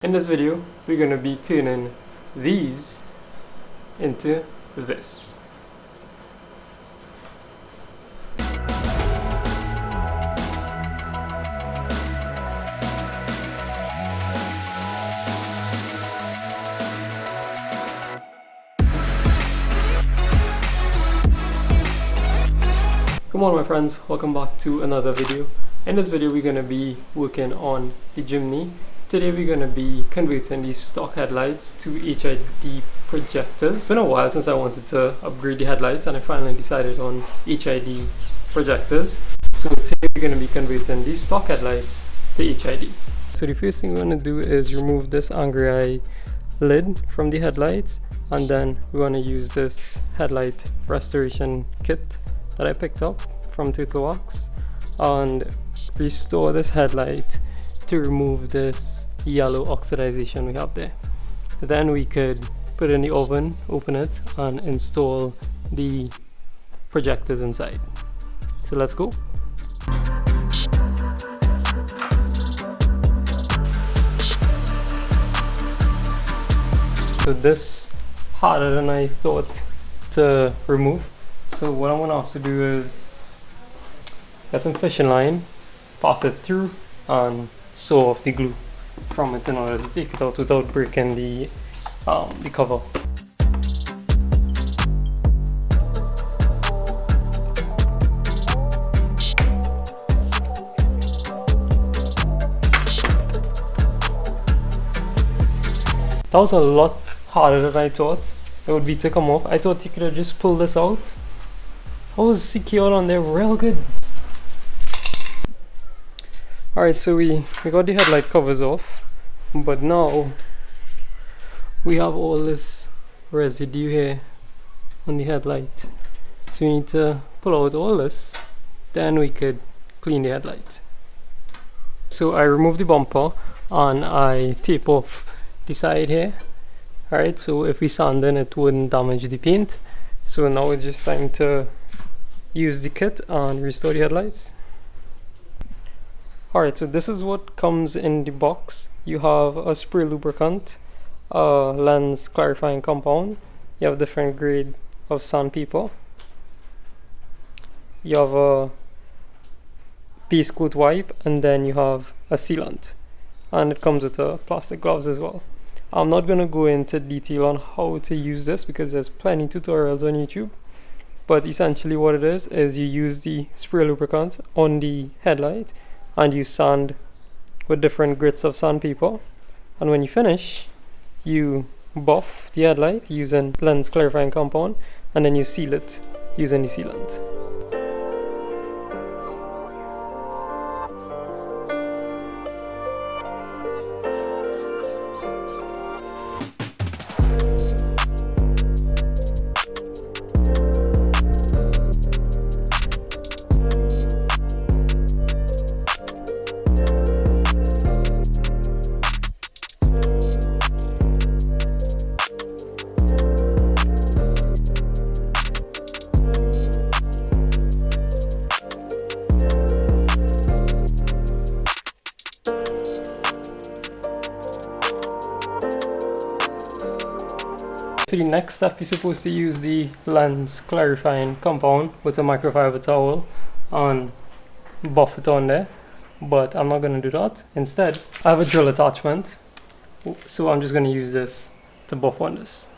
In this video, we're going to be turning these into this. Come on my friends, welcome back to another video. In this video, we're going to be working on the Jimny. Today we're going to be converting these stock headlights to HID projectors. It's been a while since I wanted to upgrade the headlights and I finally decided on HID projectors. So today we're going to be converting these stock headlights to HID. So the first thing we're going to do is remove this angry eye lid from the headlights, and then we're going to use this headlight restoration kit that I picked up from Turtle Wax and restore this headlight to remove this yellow oxidization we have there. Then we could put it in the oven, open it, and install the projectors inside. So let's go. So this harder than I thought to remove. So what I'm gonna have to do is get some fishing line, pass it through, and sew off the glue from it in order to take it out without breaking the cover. That was a lot harder than I thought it would be to come off. I thought you could have just pulled this out. I was secured on there real good. Alright, so we got the headlight covers off, but now we have all this residue here on the headlight. So we need to pull out all this, then we could clean the headlight. So I removed the bumper and I tape off the side here. Alright, so if we sand in, it wouldn't damage the paint. So now it's just time to use the kit and restore the headlights. Alright, so this is what comes in the box. You have a spray lubricant, a lens clarifying compound, you have different grade of sandpaper, you have a base coat wipe, and then you have a sealant. And it comes with a plastic gloves as well. I'm not going to go into detail on how to use this because there's plenty of tutorials on YouTube. But essentially what it is you use the spray lubricant on the headlight and you sand with different grits of sandpaper, and when you finish you buff the headlight using lens clarifying compound, and then you seal it using the sealant. For the next step, you're supposed to use the lens clarifying compound with a microfiber towel and buff it on there, but I'm not going to do that. Instead, I have a drill attachment, so I'm just going to use this to buff on this.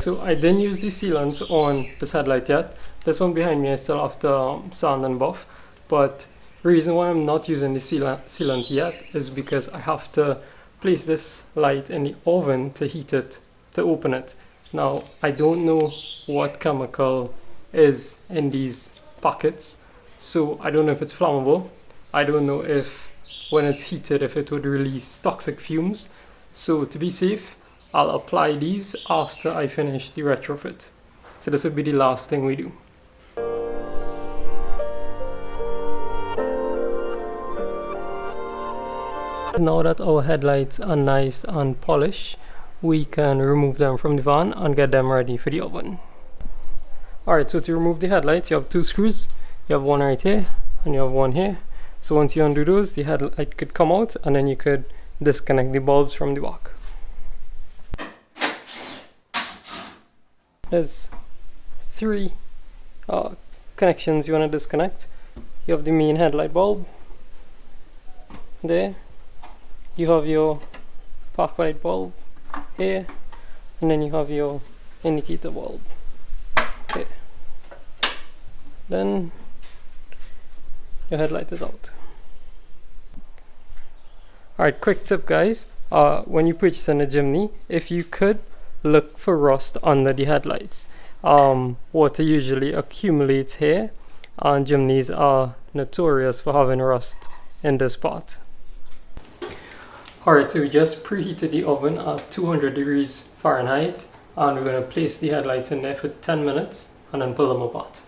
So I didn't use the sealants on this headlight yet. This one behind me I still have to sand and buff, but the reason why I'm not using the sealant yet is because I have to place this light in the oven to heat it, to open it. Now I don't know what chemical is in these packets, so I don't know if it's flammable. I don't know if when it's heated if it would release toxic fumes. So to be safe, I'll apply these after I finish the retrofit. So this would be the last thing we do. Now that our headlights are nice and polished, we can remove them from the van and get them ready for the oven. Alright, so to remove the headlights, you have two screws. You have one right here and you have one here. So once you undo those, the headlight could come out and then you could disconnect the bulbs from the back. There's three connections you want to disconnect. You have the main headlight bulb there. You have your park light bulb here, and then you have your indicator bulb here. Then your headlight is out. Alright, quick tip guys, when you purchase a Jimny, if you could look for rust under the headlights. Water usually accumulates here, and Jimnys are notorious for having rust in this part. Alright, so we just preheated the oven at 200 degrees Fahrenheit, and we're going to place the headlights in there for 10 minutes and then pull them apart.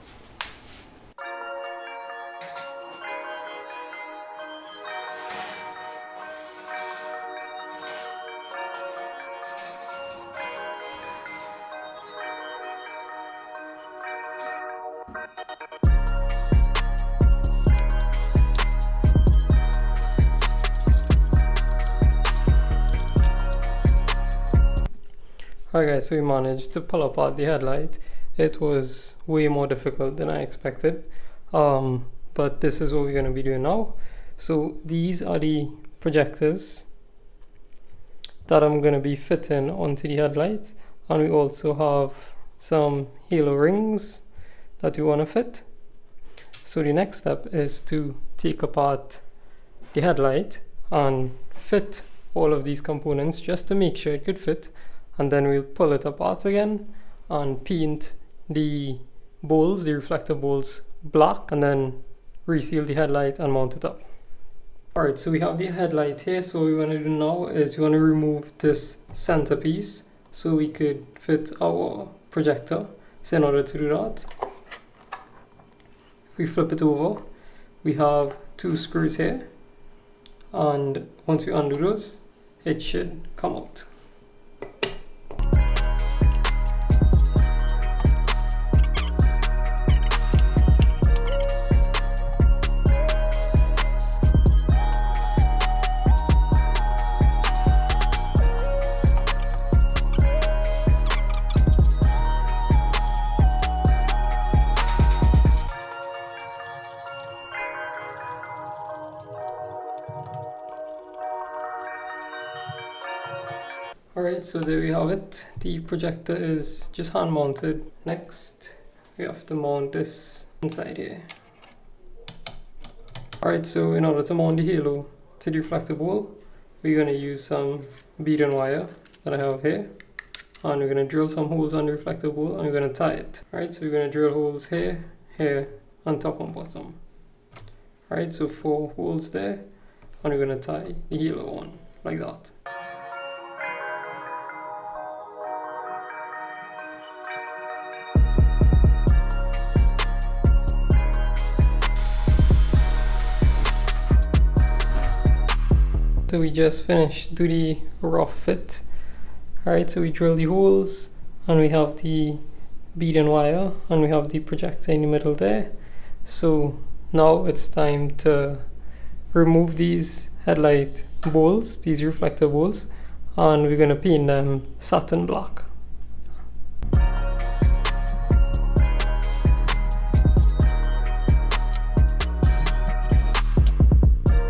Alright guys, so we managed to pull apart the headlight. It was way more difficult than I expected, but this is what we're going to be doing now. So these are the projectors that I'm going to be fitting onto the headlights, and we also have some halo rings that we want to fit. So the next step is to take apart the headlight and fit all of these components just to make sure it could fit. And then we'll pull it apart again and paint the bowls, the reflector bowls, black, and then reseal the headlight and mount it up. Alright, so we have the headlight here. So what we want to do now is we want to remove this centerpiece so we could fit our projector. So in order to do that, if we flip it over, we have two screws here, and once we undo those, it should come out. Alright, so there we have it. The projector is just hand mounted. Next, we have to mount this inside here. Alright, so in order to mount the halo to the reflector bowl, we're going to use some beading wire that I have here. And we're going to drill some holes on the reflector bowl and we're going to tie it. Alright, so we're going to drill holes here, here, and top and bottom. Alright, so 4 holes there. And we're going to tie the halo on, like that. So we just finished do the rough fit. Alright, so we drill the holes and we have the beading wire and we have the projector in the middle there. So now it's time to remove these headlight bowls, these reflector bowls, and we're going to paint them satin black.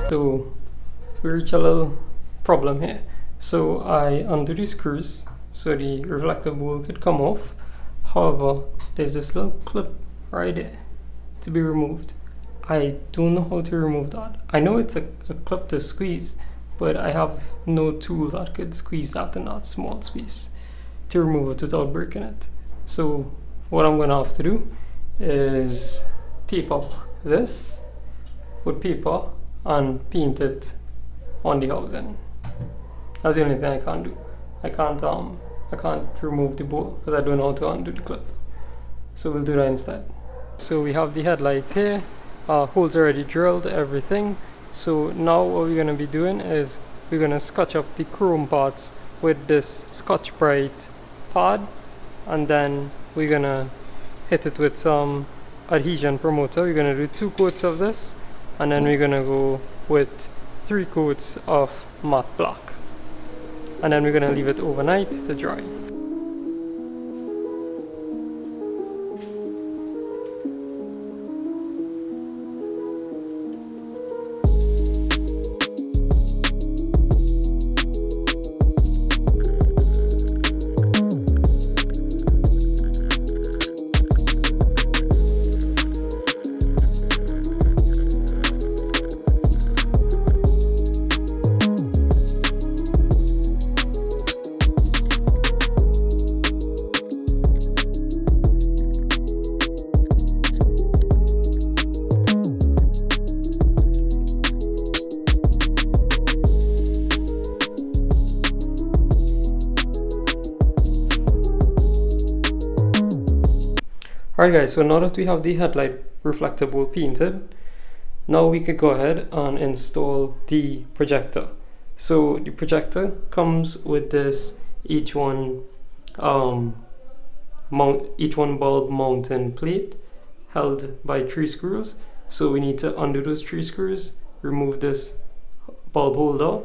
So we reach a little problem here. So I undo the screws so the reflector bowl could come off. However, there's this little clip right there to be removed. I don't know how to remove that. I know it's a clip to squeeze, but I have no tool that could squeeze that in that small space to remove it without breaking it. So what I'm going to have to do is tape up this with paper and paint it on the housing. That's the only thing I can't do. I can't remove the bolt because I don't know how to undo the clip. So we'll do that instead. So we have the headlights here. Holes already drilled, everything. So now what we're going to be doing is we're going to scotch up the chrome parts with this Scotch-Brite pad, and then we're going to hit it with some adhesion promoter. We're going to do 2 coats of this, and then we're going to go with 3 coats of matte black, and then we're going to leave it overnight to dry. Alright guys, so now that we have the headlight reflector bowl painted, now we could go ahead and install the projector. So the projector comes with this each one bulb mounting plate held by 3 screws. So we need to undo those 3 screws, remove this bulb holder,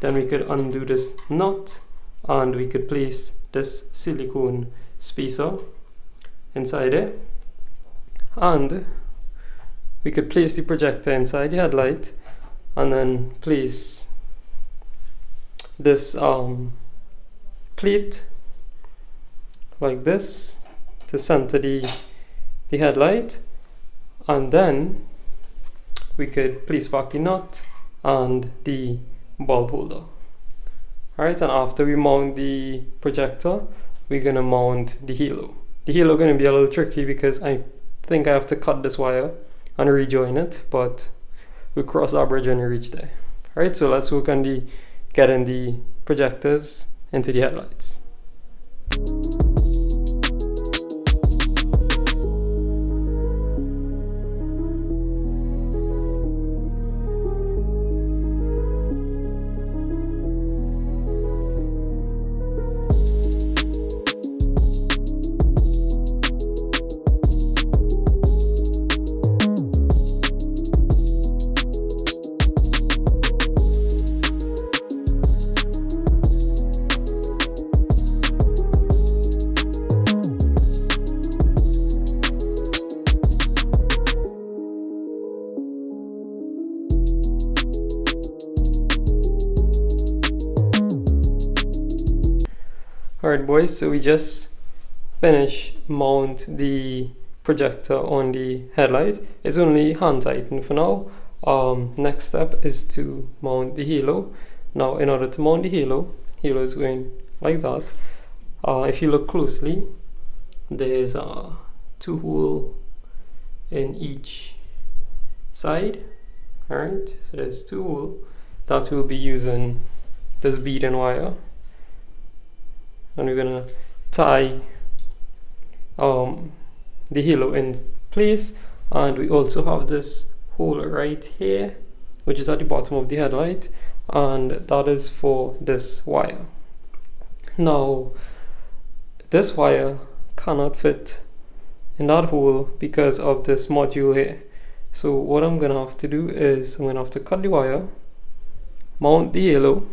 then we could undo this nut, and we could place this silicone spacer inside it, and we could place the projector inside the headlight, and then place this plate like this to center the headlight, and then we could place back the nut and the bulb holder. Alright, and after we mount the projector, we're gonna mount the halo. The halo going to be a little tricky because I think I have to cut this wire and rejoin it, but we'll cross that bridge when we reach there. Alright, so let's work on getting the projectors into the headlights. Alright boys, so we just finished mount the projector on the headlight. It's only hand tightened for now. Next step is to mount the halo. Now in order to mount the halo is going like that. If you look closely, there's 2 holes in each side. Alright, so there's 2 holes that we'll be using this beading wire, and we're gonna tie the halo in place. And we also have this hole right here, which is at the bottom of the headlight, and that is for this wire. Now this wire cannot fit in that hole because of this module here. So what I'm gonna have to do is I'm gonna have to cut the wire, mount the halo,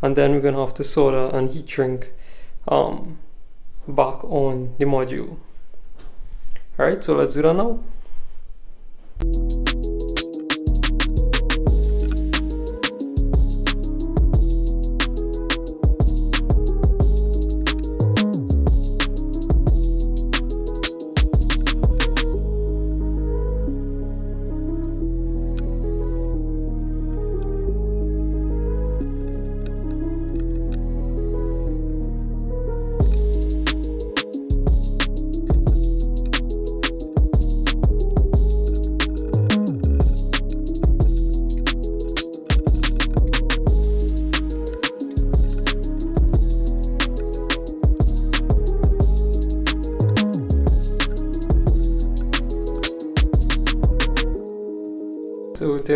and then we're gonna have to solder and heat shrink back on the module. Alright, so let's do that now.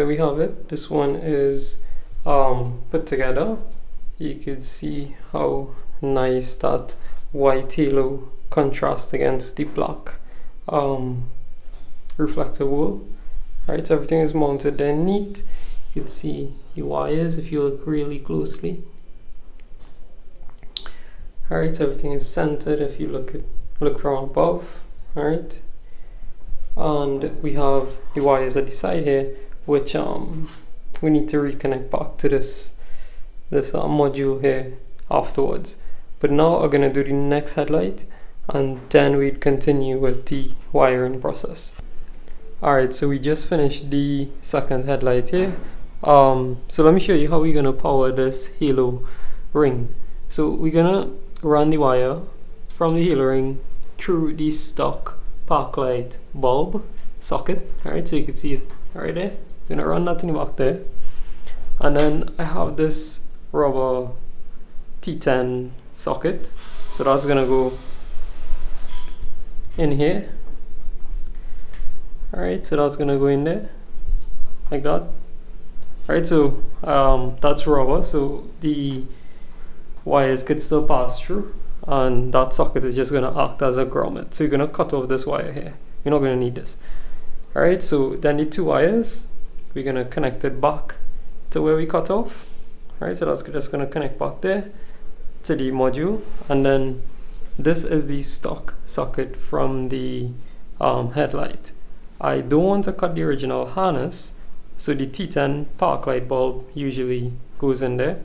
there we have it. This one is put together. You can see how nice that white halo contrasts against the black reflector wool. Alright, so everything is mounted there neat. You can see the wires if you look really closely. Alright, so everything is centered if you look from above. Alright, and we have the wires at the side here, which we need to reconnect back to this module here afterwards. But now I'm gonna do the next headlight, and then we'd continue with the wiring process. Alright, so we just finished the second headlight here. So let me show you how we're gonna power this halo ring. So we're gonna run the wire from the halo ring through the stock park light bulb socket. Alright, so you can see it right there. I'm gonna run that in the back there. And then I have this rubber T10 socket. So that's gonna go in here. Alright, so that's gonna go in there like that. Alright, so that's rubber, so the wires could still pass through, and that socket is just gonna act as a grommet. So you're gonna cut off this wire here. You're not gonna need this. Alright, so then the two wires, we're gonna connect it back to where we cut off. Alright, so that's just gonna connect back there to the module, and then this is the stock socket from the headlight. I don't want to cut the original harness, so the T10 park light bulb usually goes in there.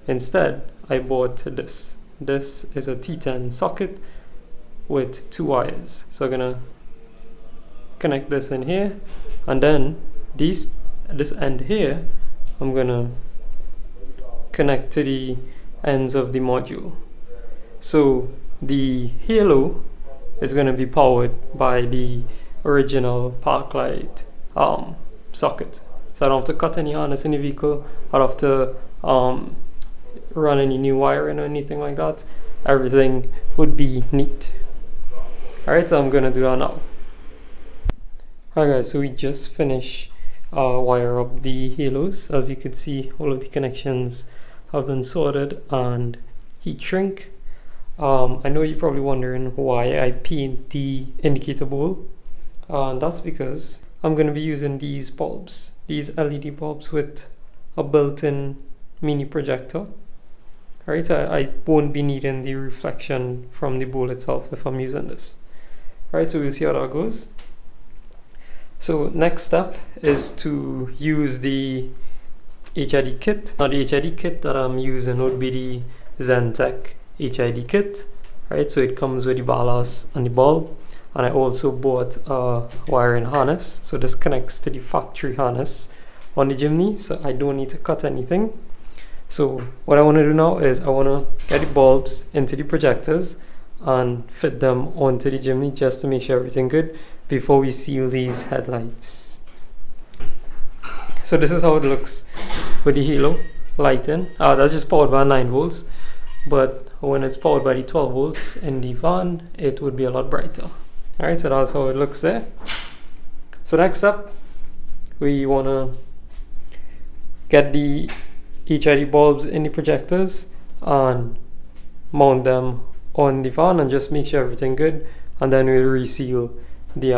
Instead, I bought this. This is a T10 socket with two wires. So I'm gonna connect this in here, and then this end here, I'm gonna connect to the ends of the module. So the halo is gonna be powered by the original park light socket. So I don't have to cut any harness in the vehicle. I don't have to run any new wiring or anything like that. Everything would be neat. Alright, so I'm gonna do that now. Alright guys, so we just finished wire up the halos. As you can see, all of the connections have been sorted and heat shrink. I know you're probably wondering why I paint the indicator bowl. And that's because I'm going to be using these bulbs, these LED bulbs with a built-in mini projector. Alright, I won't be needing the reflection from the bowl itself if I'm using this. Alright, so we'll see how that goes. So next step is to use the HID kit. Now the HID kit that I'm using would be the Zentech HID kit. Right, so it comes with the ballast and the bulb, and I also bought a wiring harness. So this connects to the factory harness on the Jimny, so I don't need to cut anything. So what I want to do now is I want to get the bulbs into the projectors and fit them onto the Jimny just to make sure everything good before we seal these headlights. So this is how it looks with the halo lighting. That's just powered by 9 volts, but when it's powered by the 12 volts in the van, it would be a lot brighter. Alright, so that's how it looks there. So next step, we want to get the HID bulbs in the projectors and mount them on the van and just make sure everything good, and then we'll reseal the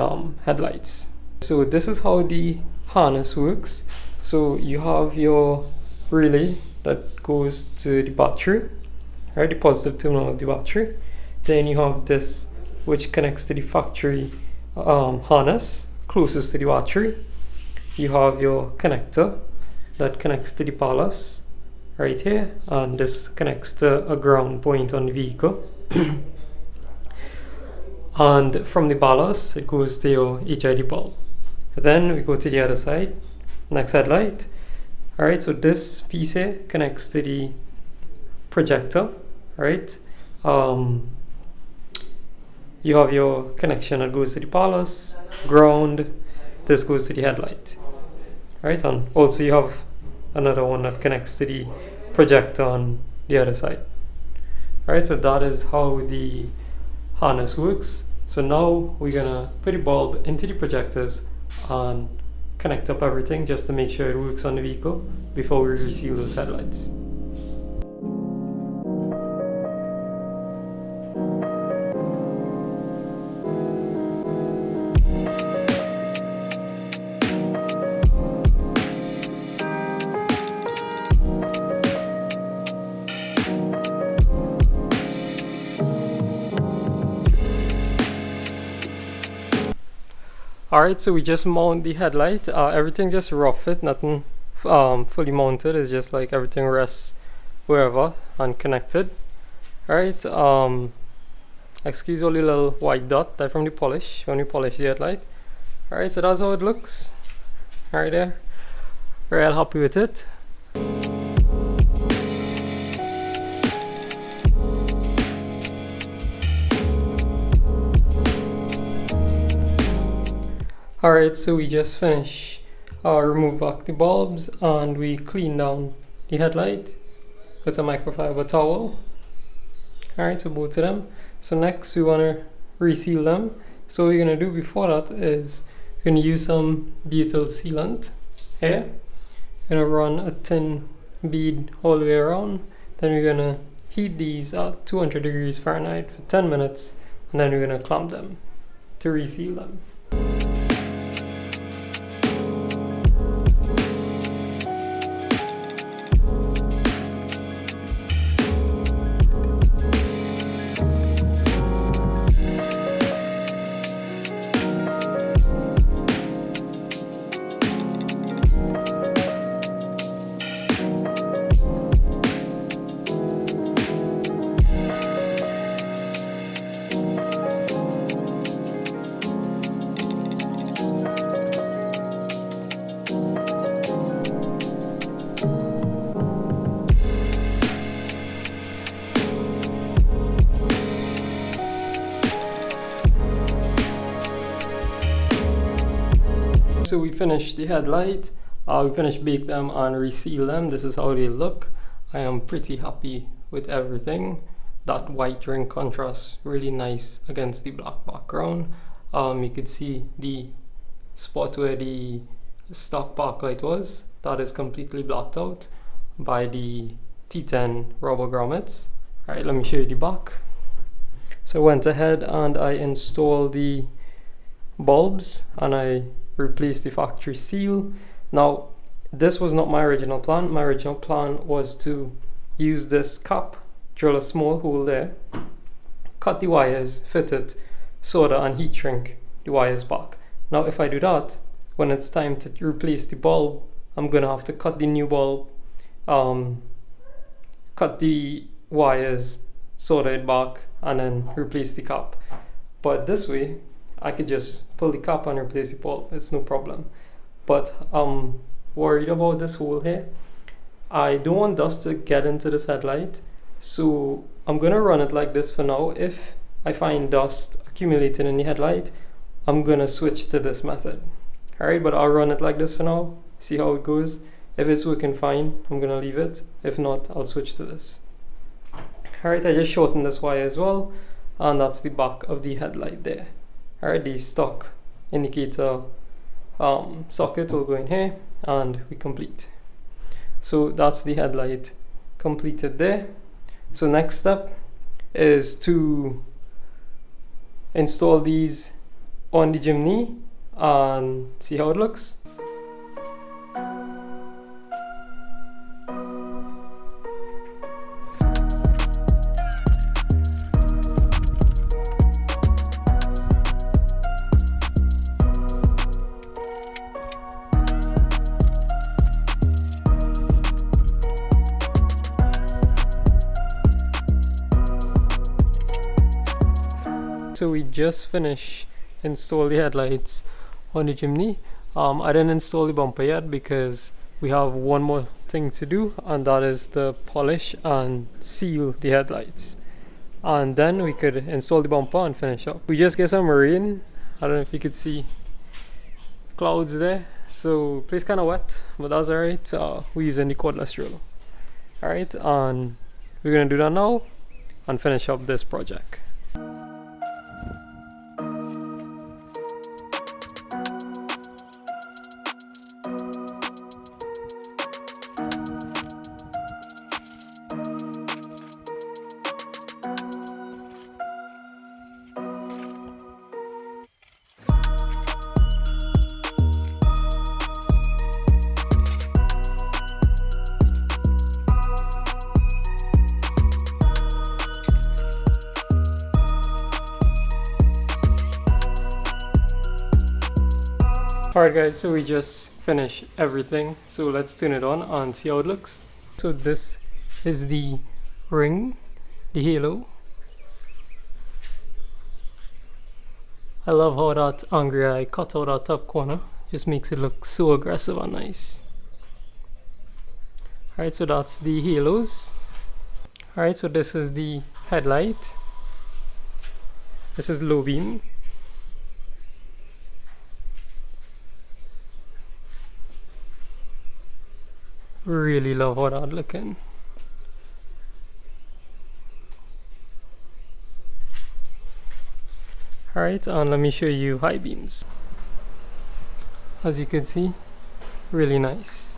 headlights. So this is how the harness works. So you have your relay that goes to the battery, right, the positive terminal of the battery. Then you have this which connects to the factory harness closest to the battery. You have your connector that connects to the ballast right here, and this connects to a ground point on the vehicle. And from the ballast it goes to your HID bulb. Then we go to the other side, next headlight. Alright, so this piece here connects to the projector, right? You have your connection that goes to the ballast, ground, this goes to the headlight, right? And also you have another one that connects to the projector on the other side. Alright, so that is how the harness works. So now we're gonna put the bulb into the projectors and connect up everything just to make sure it works on the vehicle before we reseal those headlights. Alright, so we just mount the headlight. Everything just rough fit, nothing fully mounted. It's just like everything rests wherever and connected. Alright, excuse all the little white dot there from the polish when we polish the headlight. Alright, so that's how it looks. Right there. Real happy with it. Alright, so we just finished remove back the bulbs and we clean down the headlight with a microfiber towel. Alright, so both of them. So next we want to reseal them. So what we're going to do before that is we're going to use some butyl sealant here. We're going to run a thin bead all the way around. Then we're going to heat these at 200 degrees Fahrenheit for 10 minutes and then we're going to clamp them to reseal them. So we finished the headlight, we finished bake them and reseal them. This is how they look. I am pretty happy with everything. That white ring contrast really nice against the black background. You could see the spot where the stock park light was. That is completely blocked out by the T10 rubber grommets. Alright, let me show you the back. So I went ahead and I installed the bulbs and I replaced the factory seal. Now this was not my original plan. My original plan was to use this cap, drill a small hole there, cut the wires, fit it, solder and heat shrink the wires back. Now if I do that, when it's time to replace the bulb, I'm gonna have to cut the new bulb, cut the wires, solder it back and then replace the cap. But this way I could just pull the cap and replace the bulb. It's no problem. But I'm worried about this hole here. I don't want dust to get into this headlight, so I'm gonna run it like this for now. If I find dust accumulating in the headlight, I'm gonna switch to this method. Alright, but I'll run it like this for now, see how it goes. If it's working fine, I'm gonna leave it. If not, I'll switch to this. Alright, I just shortened this wire as well, and that's the back of the headlight there. Alright, the stock indicator socket will go in here and we complete. So that's the headlight completed there. So next step is to install these on the Jimny and see how it looks. So we just finished install the headlights on the Jimny. I didn't install the bumper yet because we have one more thing to do, and that is to polish and seal the headlights, and then we could install the bumper and finish up. We just get some rain. I don't know if you could see clouds there, so place kind of wet, but that's alright. We're using the cordless drill. Alright, and we're gonna do that now and finish up this project. Alright guys, so we just finished everything, so let's turn it on and see how it looks. So this is the ring, the halo. I love how that angry eye cut out that top corner, just makes it look so aggressive and nice. Alright, so that's the halos. Alright, so this is the headlight. This is low beam. Really love how that looking. Alright, and let me show you high beams. As you can see, really nice.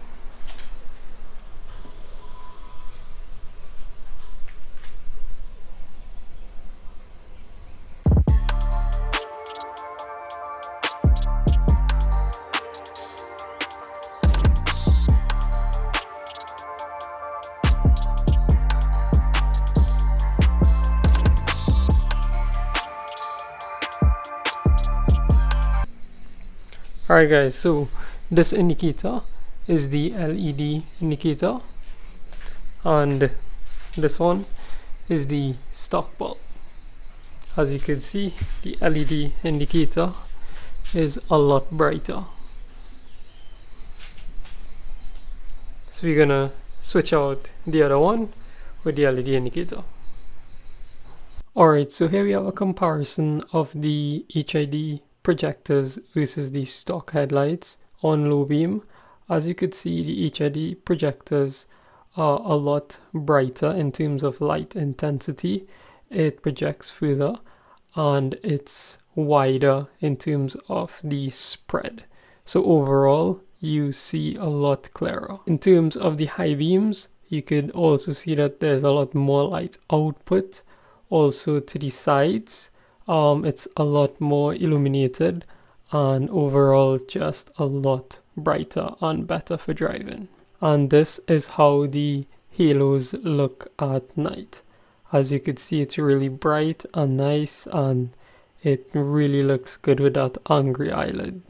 Alright guys, so this indicator is the LED indicator and this one is the stock bulb. As you can see, the LED indicator is a lot brighter. So we're gonna switch out the other one with the LED indicator. Alright, so here we have a comparison of the HID projectors versus the stock headlights on low beam. As you could see, the HID projectors are a lot brighter in terms of light intensity. It projects further and it's wider in terms of the spread. So overall, you see a lot clearer. In terms of the high beams, you could also see that there's a lot more light output. Also to the sides, it's a lot more illuminated and overall just a lot brighter and better for driving. And this is how the halos look at night. As you can see, it's really bright and nice and it really looks good with that angry eyelid.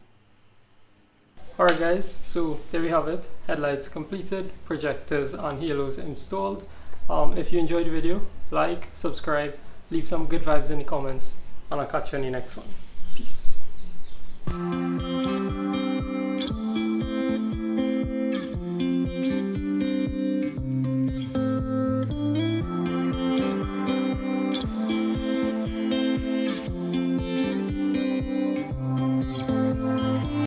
Alright guys, so there we have it. Headlights completed, projectors and halos installed. If you enjoyed the video, like, subscribe, leave some good vibes in the comments, and I'll catch you in the next one. Peace.